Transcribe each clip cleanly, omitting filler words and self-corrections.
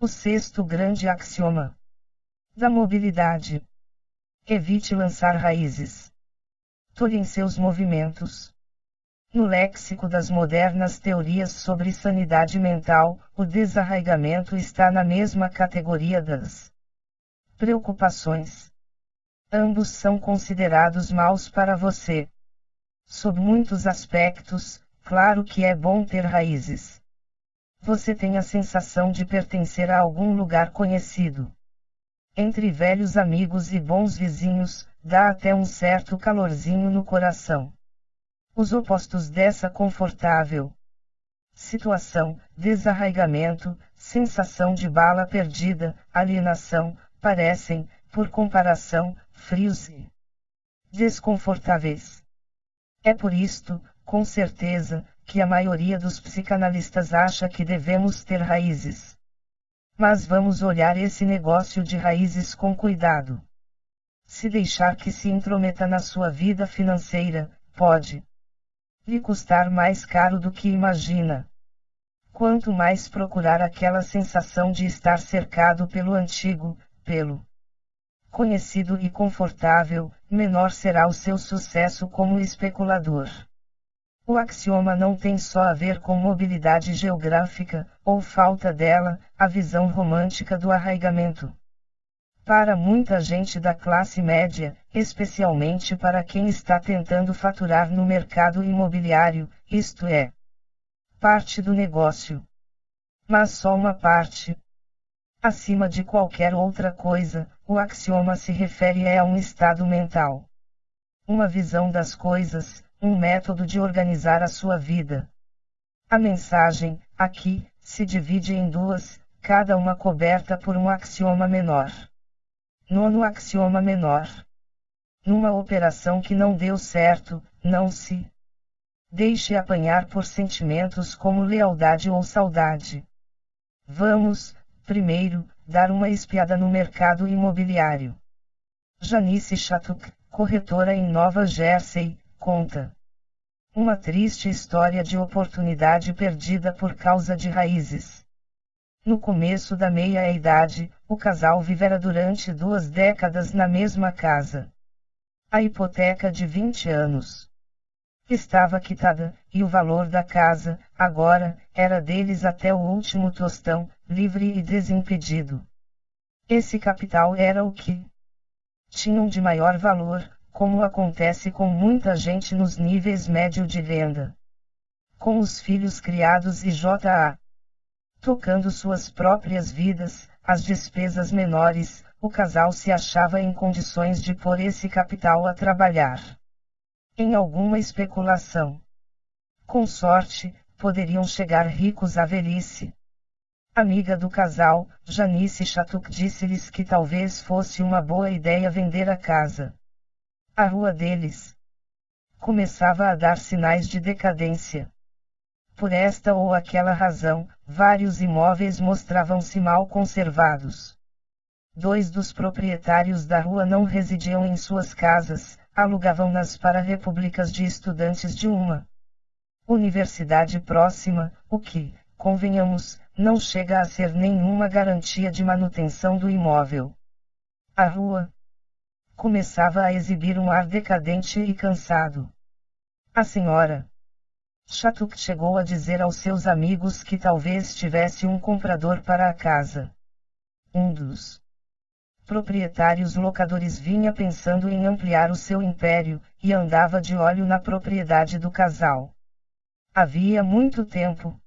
O sexto grande axioma da mobilidade: evite lançar raízes. Tolhem seus movimentos. No léxico das modernas teorias sobre sanidade mental, o desarraigamento está na mesma categoria das preocupações. Ambos são considerados maus para você. Sob muitos aspectos, claro que é bom ter raízes. Você tem a sensação de pertencer a algum lugar conhecido. Entre velhos amigos e bons vizinhos, dá até um certo calorzinho no coração. Os opostos dessa confortável situação, desarraigamento, sensação de bala perdida, alienação, parecem, por comparação, frios e desconfortáveis. É por isto, com certeza, que a maioria dos psicanalistas acha que devemos ter raízes. Mas vamos olhar esse negócio de raízes com cuidado. Se deixar que se intrometa na sua vida financeira, pode lhe custar mais caro do que imagina. Quanto mais procurar aquela sensação de estar cercado pelo antigo, pelo conhecido e confortável, menor será o seu sucesso como especulador. O axioma não tem só a ver com mobilidade geográfica, ou falta dela, a visão romântica do arraigamento. Para muita gente da classe média, especialmente para quem está tentando faturar no mercado imobiliário, isto é parte do negócio. Mas só uma parte. Acima de qualquer outra coisa, o axioma se refere a um estado mental. Uma visão das coisas, um método de organizar a sua vida. A mensagem, aqui, se divide em duas, cada uma coberta por um axioma menor. Nono axioma menor. Numa operação que não deu certo, não se deixe apanhar por sentimentos como lealdade ou saudade. Vamos, primeiro, dar uma espiada no mercado imobiliário. Janice Shattuck, corretora em Nova Jersey, conta uma triste história de oportunidade perdida por causa de raízes. No começo da meia-idade, o casal vivera durante 2 décadas na mesma casa. A hipoteca de 20 anos estava quitada, e o valor da casa, agora, era deles até o último tostão, livre e desimpedido. Esse capital era o que tinham de maior valor, como acontece com muita gente nos níveis médio de renda. Com os filhos criados e J.A. tocando suas próprias vidas, as despesas menores, o casal se achava em condições de pôr esse capital a trabalhar em alguma especulação. Com sorte, poderiam chegar ricos à velhice. Amiga do casal, Janice Shattuck disse-lhes que talvez fosse uma boa ideia vender a casa. A rua deles começava a dar sinais de decadência. Por esta ou aquela razão, vários imóveis mostravam-se mal conservados. 2 dos proprietários da rua não residiam em suas casas, alugavam-nas para repúblicas de estudantes de uma universidade próxima, o que, convenhamos, não chega a ser nenhuma garantia de manutenção do imóvel. A rua começava a exibir um ar decadente e cansado. A senhora Shattuck chegou a dizer aos seus amigos que talvez tivesse um comprador para a casa. Um dos proprietários locadores vinha pensando em ampliar o seu império, e andava de olho na propriedade do casal. Havia muito tempo.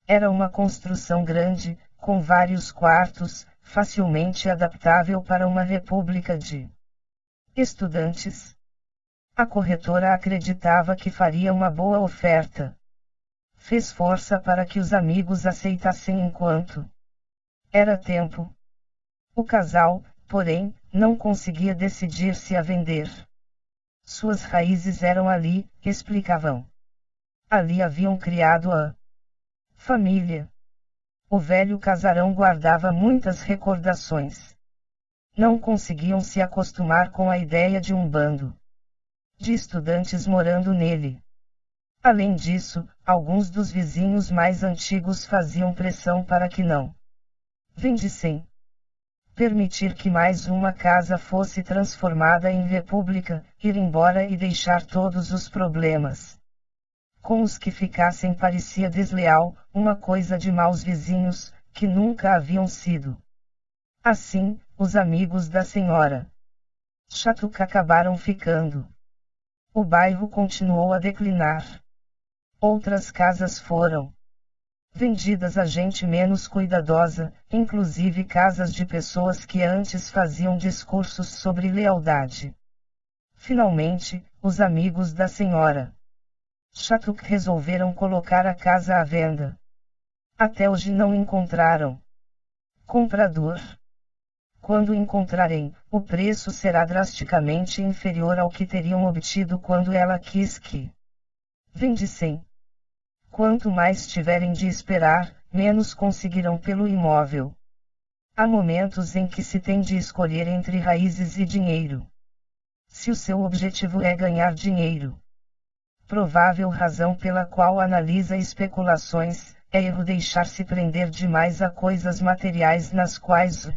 Era uma construção grande, com vários quartos, facilmente adaptável para uma república de estudantes. A corretora acreditava que faria uma boa oferta. Fez força para que os amigos aceitassem enquanto era tempo. O casal, porém, não conseguia decidir-se a vender. Suas raízes eram ali, explicavam. Ali haviam criado a família. O velho casarão guardava muitas recordações. Não conseguiam se acostumar com a ideia de um bando de estudantes morando nele. Além disso, alguns dos vizinhos mais antigos faziam pressão para que não Vende sem permitir que mais uma casa fosse transformada em república, ir embora e deixar todos os problemas com os que ficassem parecia desleal, uma coisa de maus vizinhos, que nunca haviam sido. Assim, os amigos da senhora Shattuck acabaram ficando. O bairro continuou a declinar. Outras casas foram vendidas a gente menos cuidadosa, inclusive casas de pessoas que antes faziam discursos sobre lealdade. Finalmente, os amigos da senhora Shattuck resolveram colocar a casa à venda. Até hoje não encontraram comprador. Quando encontrarem, o preço será drasticamente inferior ao que teriam obtido quando ela quis que vendessem. Quanto mais tiverem de esperar, menos conseguirão pelo imóvel. Há momentos em que se tem de escolher entre raízes e dinheiro. Se o seu objetivo é ganhar dinheiro, provável razão pela qual analisa especulações, é erro deixar-se prender demais a coisas materiais nas quais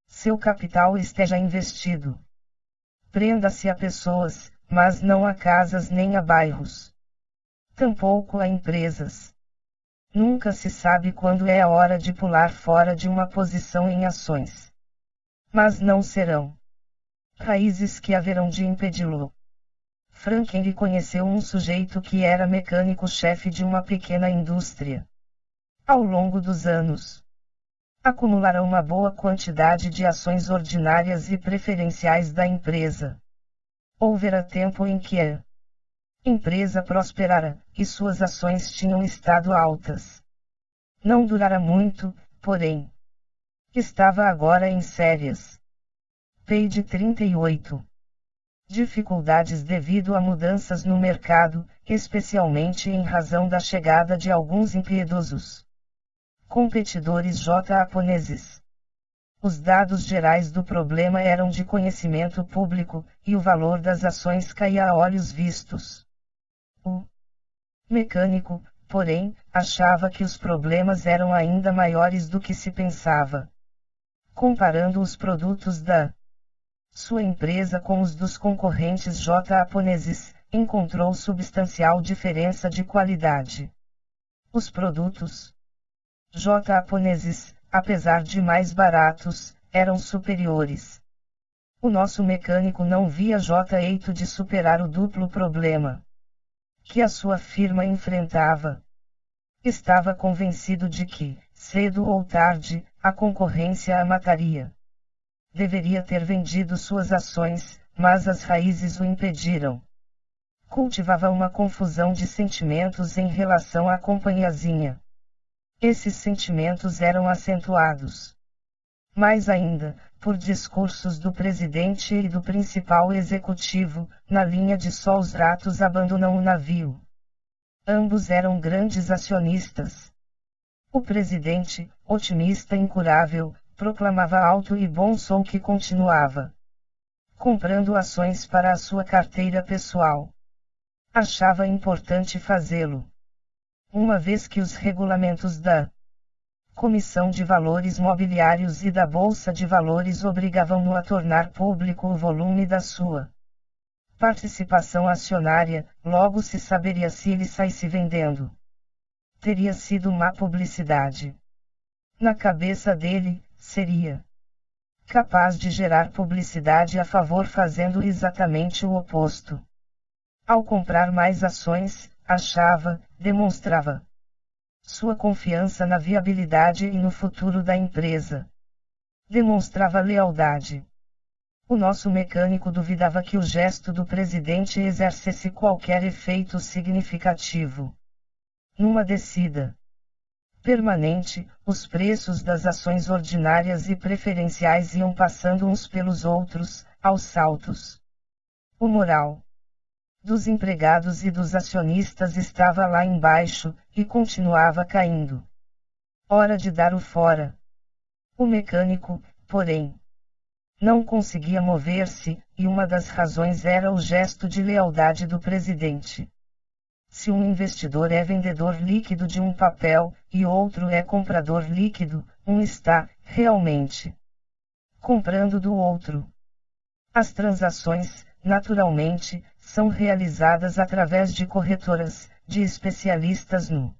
seu capital esteja investido. Prenda-se a pessoas, mas não a casas nem a bairros. Tampouco a empresas. Nunca se sabe quando é a hora de pular fora de uma posição em ações. Mas não serão raízes que haverão de impedi-lo. Franklin conheceu um sujeito que era mecânico-chefe de uma pequena indústria. Ao longo dos anos, acumulara uma boa quantidade de ações ordinárias e preferenciais da empresa. Houvera tempo em que a empresa prosperara, e suas ações tinham estado altas. Não durara muito, porém. Estava agora em sérias. Page 38. Dificuldades devido a mudanças no mercado, especialmente em razão da chegada de alguns impiedosos competidores japoneses. Os dados gerais do problema eram de conhecimento público, e o valor das ações caía a olhos vistos. O mecânico, porém, achava que os problemas eram ainda maiores do que se pensava. Comparando os produtos da sua empresa com os dos concorrentes japoneses, encontrou substancial diferença de qualidade. Os produtos japoneses, apesar de mais baratos, eram superiores. O nosso mecânico não via jeito de superar o duplo problema que a sua firma enfrentava. Estava convencido de que, cedo ou tarde, a concorrência a mataria. Deveria ter vendido suas ações, mas as raízes o impediram. Cultivava uma confusão de sentimentos em relação à companhiazinha. Esses sentimentos eram acentuados mais ainda, por discursos do presidente e do principal executivo, na linha de só os ratos abandonam o navio. Ambos eram grandes acionistas. O presidente, otimista incurável, proclamava alto e bom som que continuava comprando ações para a sua carteira pessoal. Achava importante fazê-lo, uma vez que os regulamentos da Comissão de Valores Mobiliários e da Bolsa de Valores obrigavam-no a tornar público o volume da sua participação acionária, logo se saberia se ele saísse vendendo. Teria sido má publicidade. Na cabeça dele, seria capaz de gerar publicidade a favor fazendo exatamente o oposto. Ao comprar mais ações, achava, demonstrava sua confiança na viabilidade e no futuro da empresa. Demonstrava lealdade. O nosso mecânico duvidava que o gesto do presidente exercesse qualquer efeito significativo. Numa descida permanente, os preços das ações ordinárias e preferenciais iam passando uns pelos outros, aos saltos. O moral dos empregados e dos acionistas estava lá embaixo, e continuava caindo. Hora de dar o fora. O mecânico, porém, não conseguia mover-se, e uma das razões era o gesto de lealdade do presidente. Se um investidor é vendedor líquido de um papel, e outro é comprador líquido, um está, realmente, comprando do outro. As transações, naturalmente, são realizadas através de corretoras, de especialistas no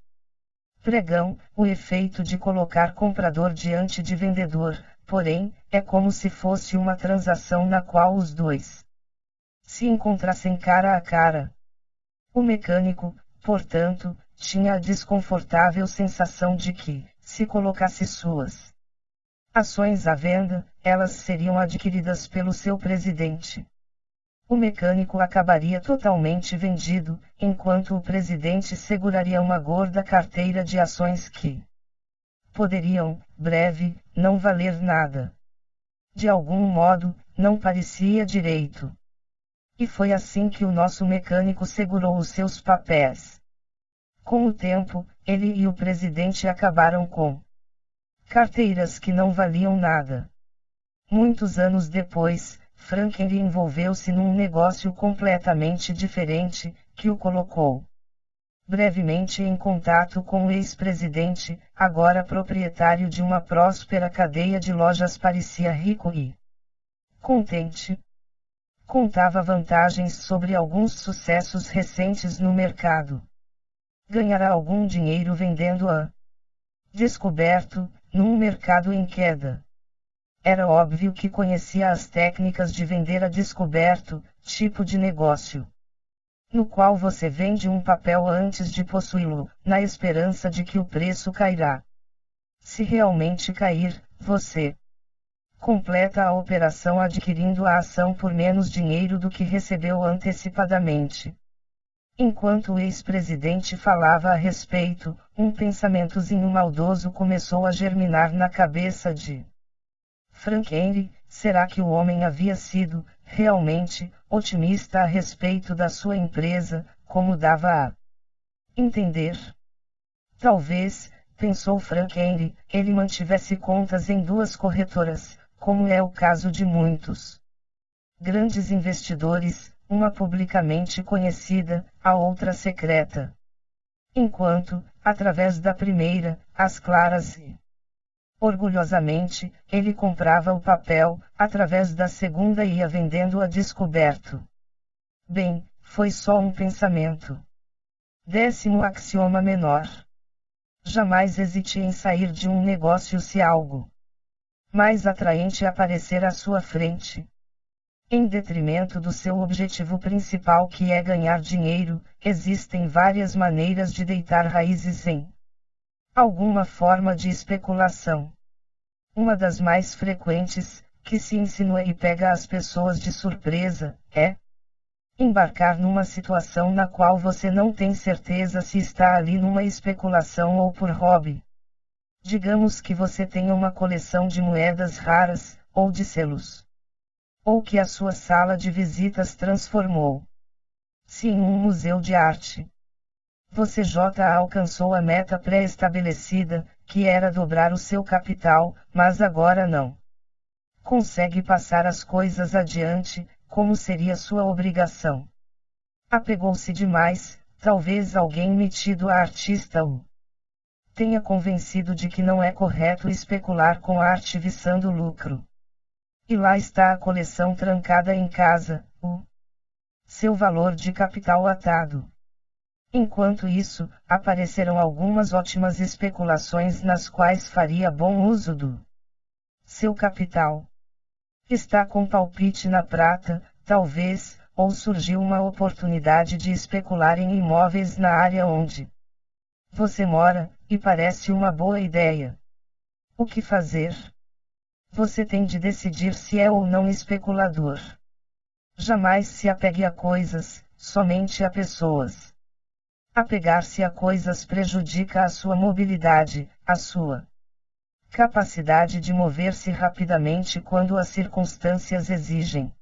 pregão, o efeito de colocar comprador diante de vendedor, porém, é como se fosse uma transação na qual os dois se encontrassem cara a cara. O mecânico, portanto, tinha a desconfortável sensação de que, se colocasse suas ações à venda, elas seriam adquiridas pelo seu presidente. O mecânico acabaria totalmente vendido, enquanto o presidente seguraria uma gorda carteira de ações que poderiam, breve, não valer nada. De algum modo, não parecia direito. E foi assim que o nosso mecânico segurou os seus papéis. Com o tempo, ele e o presidente acabaram com carteiras que não valiam nada. Muitos anos depois, Franklin envolveu-se num negócio completamente diferente, que o colocou brevemente em contato com o ex-presidente, agora proprietário de uma próspera cadeia de lojas. Parecia rico e contente. Contava vantagens sobre alguns sucessos recentes no mercado. Ganhará algum dinheiro vendendo a descoberto, num mercado em queda. Era óbvio que conhecia as técnicas de vender a descoberto, tipo de negócio no qual você vende um papel antes de possuí-lo, na esperança de que o preço cairá. Se realmente cair, você completa a operação adquirindo a ação por menos dinheiro do que recebeu antecipadamente. Enquanto o ex-presidente falava a respeito, um pensamentozinho maldoso começou a germinar na cabeça de Frank Henry. Será que o homem havia sido, realmente, otimista a respeito da sua empresa, como dava a entender? Talvez, pensou Frank Henry, ele mantivesse contas em duas corretoras, como é o caso de muitos grandes investidores, uma publicamente conhecida, a outra secreta. Enquanto, através da primeira, às claras e orgulhosamente, ele comprava o papel, através da segunda ia vendendo a descoberto. Bem, foi só um pensamento. 10º axioma menor. Jamais hesite em sair de um negócio se algo mais atraente aparecer à sua frente. Em detrimento do seu objetivo principal, que é ganhar dinheiro, existem várias maneiras de deitar raízes em alguma forma de especulação. Uma das mais frequentes, que se insinua e pega as pessoas de surpresa, é embarcar numa situação na qual você não tem certeza se está ali numa especulação ou por hobby. Digamos que você tenha uma coleção de moedas raras, ou de selos, ou que a sua sala de visitas transformou-se em um museu de arte. Você já alcançou a meta pré-estabelecida, que era dobrar o seu capital, mas agora não consegue passar as coisas adiante, como seria sua obrigação. Apegou-se demais, talvez alguém metido a artista o tenha convencido de que não é correto especular com arte visando lucro. E lá está a coleção trancada em casa, o seu valor de capital atado. Enquanto isso, aparecerão algumas ótimas especulações nas quais faria bom uso do seu capital. Está com palpite na prata, talvez, ou surgiu uma oportunidade de especular em imóveis na área onde você mora, e parece uma boa ideia. O que fazer? Você tem de decidir se é ou não especulador. Jamais se apegue a coisas, somente a pessoas. Apegar-se a coisas prejudica a sua mobilidade, a sua capacidade de mover-se rapidamente quando as circunstâncias exigem.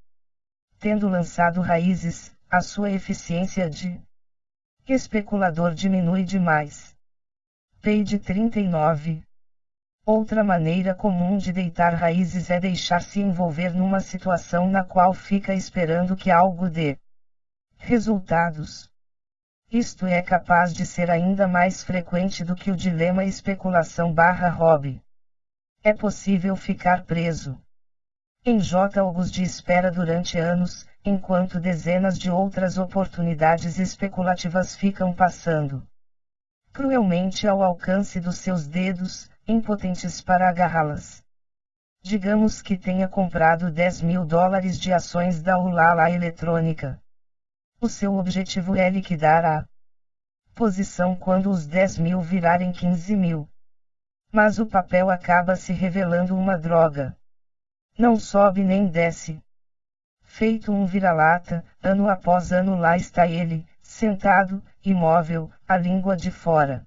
Tendo lançado raízes, a sua eficiência de especulador diminui demais. Page 39. Outra maneira comum de deitar raízes é deixar-se envolver numa situação na qual fica esperando que algo dê resultados. Isto é capaz de ser ainda mais frequente do que o dilema especulação/hobby. É possível ficar preso em jogos de espera durante anos, enquanto dezenas de outras oportunidades especulativas ficam passando cruelmente ao alcance dos seus dedos, impotentes para agarrá-las. Digamos que tenha comprado $10.000 de ações da Ulala Eletrônica. O seu objetivo é liquidar a posição quando os 10.000 virarem 15.000. Mas o papel acaba se revelando uma droga. Não sobe nem desce. Feito um vira-lata, ano após ano lá está ele, sentado, imóvel, a língua de fora.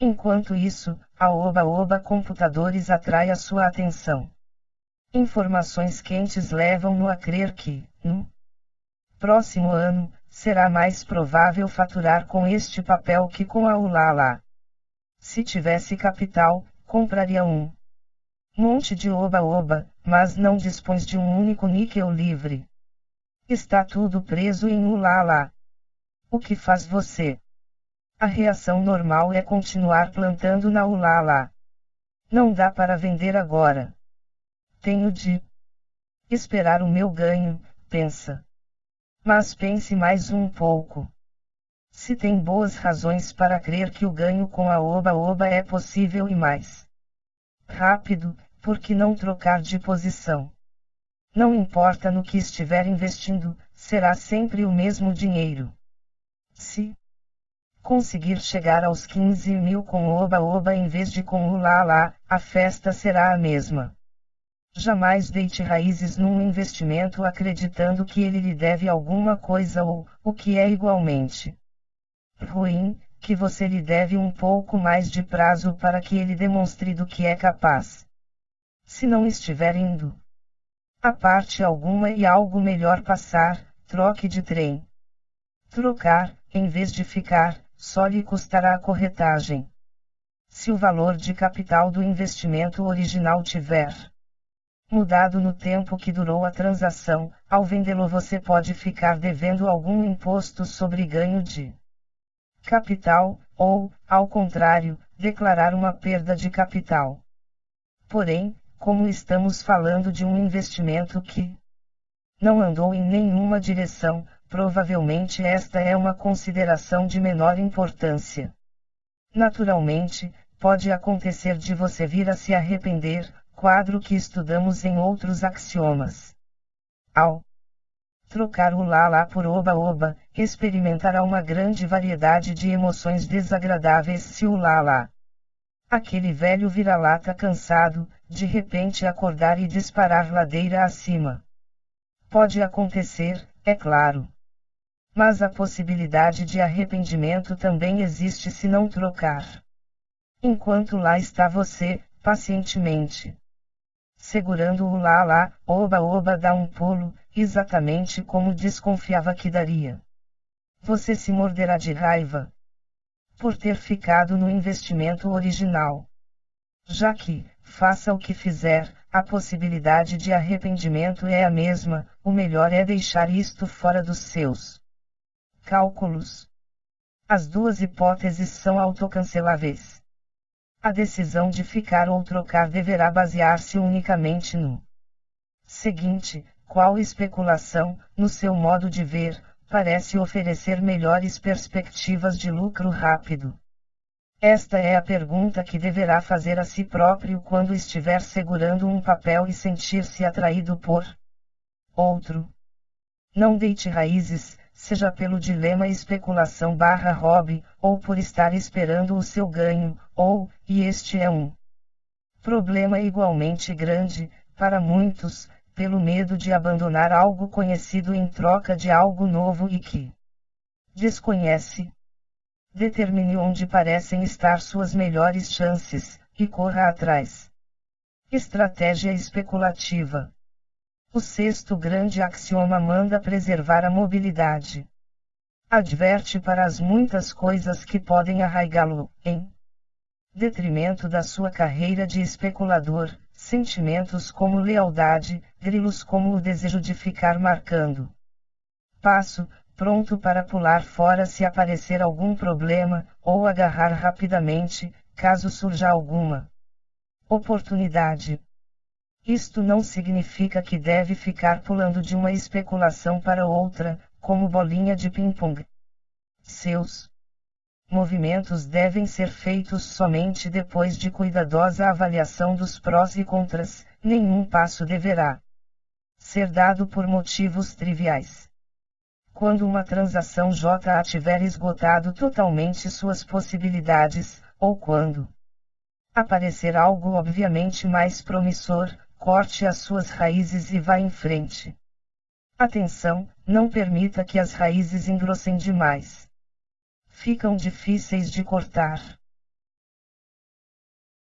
Enquanto isso, a Oba-Oba Computadores atrai a sua atenção. Informações quentes levam-no a crer que, no próximo ano, será mais provável faturar com este papel que com a Ulala. Se tivesse capital, compraria um monte de Oba-Oba, mas não dispõe de um único níquel livre. Está tudo preso em Ulala. O que faz você? A reação normal é continuar plantando na Ulala. Não dá para vender agora. Tenho de esperar o meu ganho, pensa. Mas pense mais um pouco. Se tem boas razões para crer que o ganho com a Oba-Oba é possível e mais rápido, por que não trocar de posição? Não importa no que estiver investindo, será sempre o mesmo dinheiro. Se conseguir chegar aos 15.000 com Oba-Oba em vez de com Ulala, a festa será a mesma. Jamais deite raízes num investimento acreditando que ele lhe deve alguma coisa ou, o que é igualmente ruim, que você lhe deve um pouco mais de prazo para que ele demonstre do que é capaz. Se não estiver indo a parte alguma e algo melhor passar, troque de trem. Trocar, em vez de ficar, só lhe custará a corretagem. Se o valor de capital do investimento original tiver mudado no tempo que durou a transação, ao vendê-lo você pode ficar devendo algum imposto sobre ganho de capital, ou, ao contrário, declarar uma perda de capital. Porém, como estamos falando de um investimento que não andou em nenhuma direção, provavelmente esta é uma consideração de menor importância. Naturalmente, pode acontecer de você vir a se arrepender, quadro que estudamos em outros axiomas. Ao trocar o Lala por Oba-Oba, experimentará uma grande variedade de emoções desagradáveis se o Lala, aquele velho vira-lata cansado, de repente acordar e disparar ladeira acima. Pode acontecer, é claro. Mas a possibilidade de arrependimento também existe se não trocar. Enquanto lá está você, pacientemente segurando o Lala, Oba-Oba dá um pulo, exatamente como desconfiava que daria. Você se morderá de raiva por ter ficado no investimento original. Já que, faça o que fizer, a possibilidade de arrependimento é a mesma, o melhor é deixar isto fora dos seus cálculos. As duas hipóteses são autocanceláveis. A decisão de ficar ou trocar deverá basear-se unicamente no seguinte: qual especulação, no seu modo de ver, parece oferecer melhores perspectivas de lucro rápido? Esta é a pergunta que deverá fazer a si próprio quando estiver segurando um papel e sentir-se atraído por outro. Não deite raízes, seja pelo dilema especulação/hobby, ou por estar esperando o seu ganho, ou, e este é um problema igualmente grande, para muitos, pelo medo de abandonar algo conhecido em troca de algo novo e que desconhece. Determine onde parecem estar suas melhores chances, e corra atrás. Estratégia especulativa. O sexto grande axioma manda preservar a mobilidade. Adverte para as muitas coisas que podem arraigá-lo, em detrimento da sua carreira de especulador, sentimentos como lealdade, grilos como o desejo de ficar marcando passo, pronto para pular fora se aparecer algum problema, ou agarrar rapidamente, caso surja alguma Oportunidade. Isto não significa que deve ficar pulando de uma especulação para outra, como bolinha de ping-pong. Seus movimentos devem ser feitos somente depois de cuidadosa avaliação dos prós e contras, nenhum passo deverá ser dado por motivos triviais. Quando uma transação JA tiver esgotado totalmente suas possibilidades, ou quando aparecer algo obviamente mais promissor, corte as suas raízes e vá em frente. Atenção, não permita que as raízes engrossem demais. Ficam difíceis de cortar.